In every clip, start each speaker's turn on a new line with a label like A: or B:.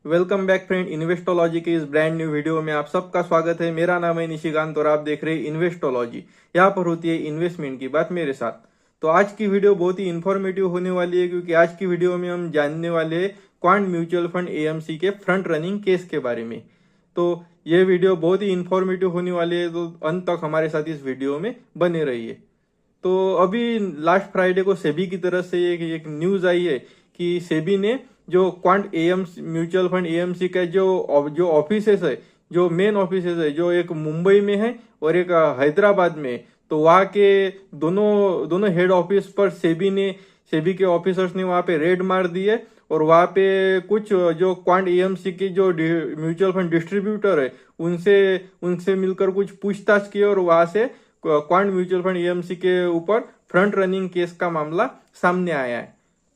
A: Welcome back friend. इन्वेस्टोलॉजी के इस brand new video में आप सबका स्वागत है। मेरा नाम है निशिकांत और आप देख रहे हैं इन्वेस्टोलॉजी। यहाँ पर होती है इन्वेस्टमेंट की बात मेरे साथ। तो आज की वीडियो बहुत ही इंफॉर्मेटिव होने वाली है, क्योंकि आज की वीडियो में हम जानने वाले हैं क्वांट म्यूचुअल फंड एएमसी के फ्रंट रनिंग केस के बारे में। तो ये वीडियो बहुत ही इंफॉर्मेटिव होने वाली है, तो अंत तक हमारे साथ इस वीडियो में बने रहिए। तो अभी लास्ट फ्राइडे को सेबी की तरफ से एक न्यूज आई है कि सेबी ने जो quant AMC mutual fund AMC का जो ऑफिसेस है, जो मेन ऑफिसेस है, जो एक मुंबई में है और एक हैदराबाद में है, तो वहाँ के दोनों दोनों हेड ऑफिस पर सेबी के ऑफिसर्स ने वहाँ पे रेड मार दी है। और वहाँ पे कुछ जो क्वांट एएमसी के जो म्यूचुअल फंड डिस्ट्रीब्यूटर है उनसे उनसे मिलकर कुछ पूछताछ की और वहाँ से क्वांट म्यूचुअल फंड एएमसी के ऊपर फ्रंट रनिंग केस का मामला सामने आया है।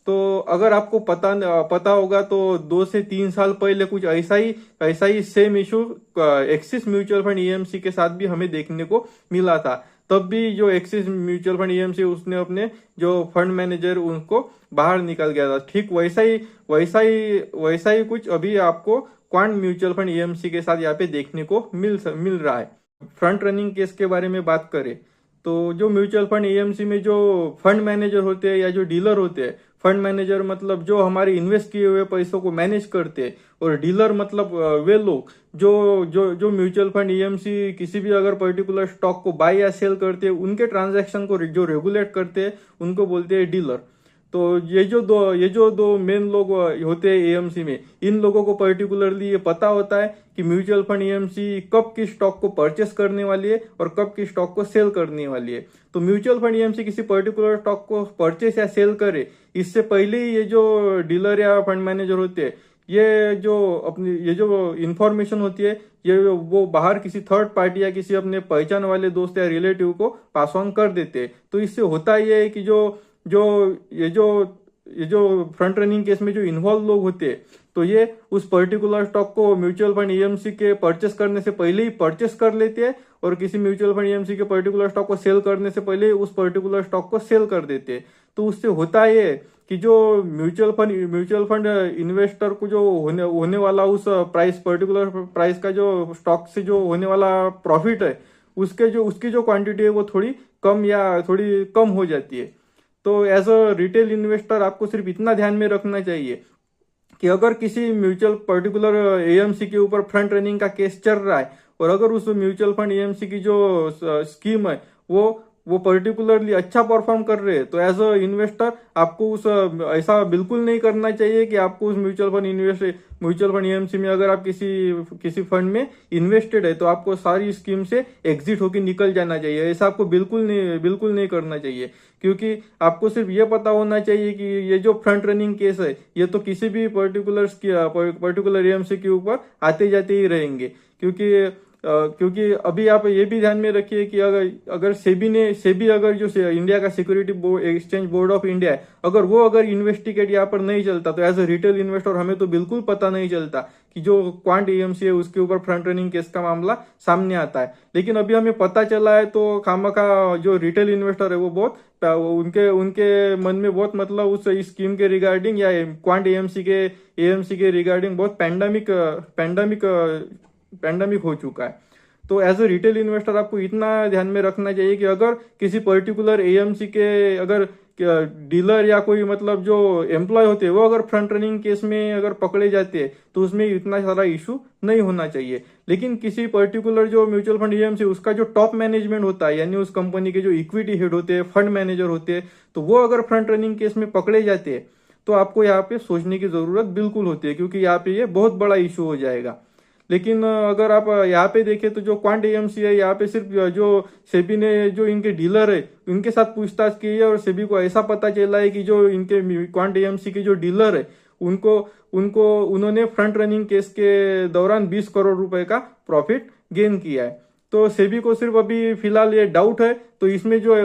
A: तो अगर आपको पता होगा तो 2 से 3 साल पहले कुछ ऐसा ही same issue Axis mutual fund AMC के साथ भी हमें देखने को मिला था। तब भी जो एक्सिस म्यूचुअल फंड ईएमसी उसने अपने जो फंड मैनेजर उनको बाहर निकल गया था। ठीक वैसा ही कुछ अभी आपको क्वांट म्यूचुअल फंड ईएमसी के साथ यहाँ पे देखने को मिल रहा है। फ्रंट रनिंग केस के बारे में बात करें तो जो म्यूचुअल फंड एएमसी में जो फंड मैनेजर होते हैं या जो डीलर होते हैं, फंड मैनेजर मतलब जो हमारे इन्वेस्ट किए हुए पैसों को मैनेज करते हैं, और डीलर मतलब वे लोग जो जो जो म्यूचुअल फंड एएमसी किसी भी अगर पर्टिकुलर स्टॉक को बाय या सेल करते हैं, उनके ट्रांजैक्शन को जो रेगुलेट करते हैं उनको बोलते हैं डीलर। तो ये जो दो मेन लोग होते हैं एएमसी में, इन लोगों को पर्टिकुलरली ये पता होता है कि म्यूचुअल फंड एएमसी कब किस स्टॉक को परचेस करने वाली है और कब किस स्टॉक को सेल करने वाली है। तो म्यूचुअल फंड एएमसी किसी पर्टिकुलर स्टॉक को परचेस या सेल करे, इससे पहले ही ये जो डीलर या फंड मैनेजर होते हैं, ये जो इंफॉर्मेशन होती है ये वो बाहर किसी थर्ड पार्टी या किसी अपने पहचान वाले दोस्त या रिलेटिव को पास ऑन कर देते हैं। तो इससे होता ये है कि ये जो फ्रंट रनिंग केस में जो इन्वॉल्व लोग होते हैं, तो ये उस पर्टिकुलर स्टॉक को म्यूचुअल फंड एएमसी के परचेस करने से पहले ही परचेस कर लेते हैं और किसी म्यूचुअल फंड एएमसी के पर्टिकुलर स्टॉक को सेल करने से पहले उस पर्टिकुलर स्टॉक को सेल कर देते हैं। तो उससे होता है कि जो म्यूचुअल फंड इन्वेस्टर को जो होने वाला उस पर्टिकुलर प्राइस का जो स्टॉक से जो होने वाला प्रॉफिट है, उसकी जो क्वांटिटी है वो थोड़ी कम हो जाती है। तो एज अ रिटेल इन्वेस्टर आपको सिर्फ इतना ध्यान में रखना चाहिए कि अगर किसी पर्टिकुलर एएमसी के ऊपर फ्रंट रनिंग का केस चल रहा है और अगर उस म्यूचुअल फंड एएमसी की जो स्कीम है वो पर्टिकुलरली अच्छा परफॉर्म कर रहे हैं, तो एज अ इन्वेस्टर आपको ऐसा बिल्कुल नहीं करना चाहिए कि आपको उस म्यूचुअल फंड एएमसी में अगर आप किसी फंड में इन्वेस्टेड है तो आपको सारी स्कीम से एग्जिट होकर निकल जाना चाहिए। ऐसा आपको बिल्कुल नहीं करना चाहिए, क्योंकि आपको सिर्फ ये पता होना चाहिए कि ये जो फ्रंट रनिंग केस है ये तो किसी भी पर्टिकुलर एएमसी के ऊपर आते जाते ही रहेंगे। क्योंकि अभी आप ये भी ध्यान में रखिए कि अगर सेबी अगर जो इंडिया का security exchange board of India है, अगर इन्वेस्टिगेट यहाँ पर नहीं चलता, तो एज अ रिटेल इन्वेस्टर हमें तो बिल्कुल पता नहीं चलता कि जो क्वांट एएमसी है उसके ऊपर फ्रंट रनिंग केस का मामला सामने आता है। लेकिन अभी हमें पता चला है तो खामखा जो रिटेल इन्वेस्टर है वो बहुत उनके मन में बहुत मतलब उस स्कीम के रिगार्डिंग या क्वांट एएमसी के रिगार्डिंग बहुत पैंडेमिक हो चुका है। तो एज अ रिटेल इन्वेस्टर आपको इतना ध्यान में रखना चाहिए कि अगर किसी पर्टिकुलर एएमसी के अगर डीलर या कोई मतलब जो एम्प्लॉय होते हैं वो अगर फ्रंट रनिंग केस में अगर पकड़े जाते हैं तो उसमें इतना सारा इशू नहीं होना चाहिए। लेकिन किसी पर्टिकुलर जो म्यूचुअल फंड एएमसी उसका जो टॉप मैनेजमेंट होता है, यानी उस कंपनी के जो इक्विटी हेड होते हैं, फंड मैनेजर होते हैं, तो वो अगर फ्रंट रनिंग केस में पकड़े जाते हैं तो आपको यहाँ पे सोचने की जरूरत बिल्कुल होती है, क्योंकि यहाँ पे ये बहुत बड़ा इशू हो जाएगा। लेकिन अगर आप यहाँ पे देखें तो जो क्वांट एएमसी है, यहाँ पे सिर्फ जो सेबी ने जो इनके डीलर है उनके साथ पूछताछ की है और सेबी को ऐसा पता चला है कि जो इनके क्वांट एएमसी के जो डीलर है उन्होंने फ्रंट रनिंग केस के दौरान 20 करोड़ रुपए का प्रॉफिट गेन किया है। तो सेबी को सिर्फ अभी फिलहाल ये डाउट है, तो इसमें जो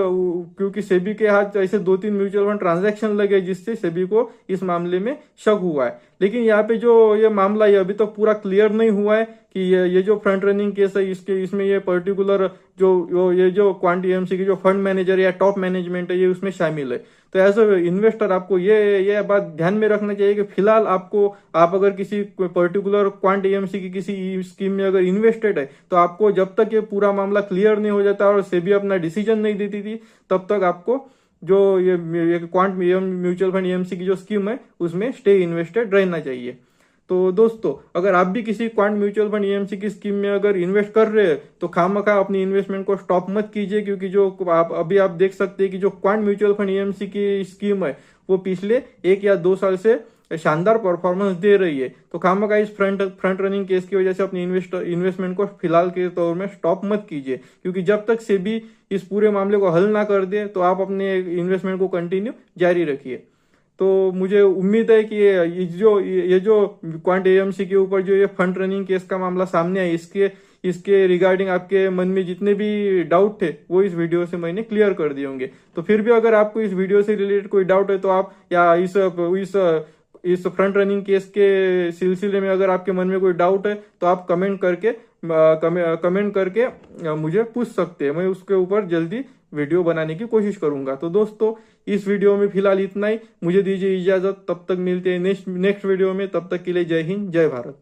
A: क्योंकि सेबी के हाथ ऐसे 2-3 म्यूचुअल फंड ट्रांजैक्शन लगे जिससे सेबी को इस मामले में शक हुआ है। लेकिन यहाँ पे जो ये मामला है अभी तक पूरा क्लियर नहीं हुआ है कि ये जो फ्रंट रनिंग केस है इसमें ये पर्टिकुलर जो क्वांट एएमसी की जो फंड मैनेजर या टॉप मैनेजमेंट है ये उसमें शामिल है। तो एज अ इन्वेस्टर आपको ये बात ध्यान में रखना चाहिए कि फिलहाल आप अगर किसी पर्टिकुलर क्वांट एएमसी की किसी स्कीम में अगर इन्वेस्टेड है, तो आपको जब तक ये पूरा मामला क्लियर नहीं हो जाता और सेबी अपना डिसीजन नहीं देती थी, तब तक आपको जो ये क्वांट म्यूचुअल फंड एएमसी की जो स्कीम है उसमें स्टे इन्वेस्टेड रहना चाहिए। तो दोस्तों, अगर आप भी किसी क्वांट म्यूचुअल फंड एएमसी की स्कीम में अगर इन्वेस्ट कर रहे हैं, तो खामखा अपनी इन्वेस्टमेंट को स्टॉप मत कीजिए, क्योंकि जो आप देख सकते हैं कि जो क्वांट म्यूचुअल फंड एएमसी की स्कीम है वो पिछले 1 या 2 साल से शानदार परफॉर्मेंस दे रही है। तो खामखा इस फ्रंट रनिंग केस की वजह से अपनी इन्वेस्टमेंट को फिलहाल के तौर में स्टॉप मत कीजिए, क्योंकि जब तक सेबी इस पूरे मामले को हल ना कर दे, तो आप अपने इन्वेस्टमेंट को कंटिन्यू जारी रखिए। तो मुझे उम्मीद है कि ये जो क्वांट एएमसी के ऊपर जो ये फंड रनिंग केस का मामला सामने है, इसके रिगार्डिंग आपके मन में जितने भी डाउट थे वो इस वीडियो से मैंने क्लियर कर दिए होंगे। तो फिर भी अगर आपको इस वीडियो से रिलेटेड कोई डाउट है, तो आप या इस फ्रंट रनिंग केस के सिलसिले में अगर आपके मन में कोई डाउट है, तो आप कमेंट करके मुझे पूछ सकते हैं। मैं उसके ऊपर जल्दी वीडियो बनाने की कोशिश करूंगा। तो दोस्तों, इस वीडियो में फिलहाल इतना ही। मुझे दीजिए इजाजत, तब तक मिलते हैं नेक्स्ट वीडियो में। तब तक के लिए जय हिंद, जय भारत।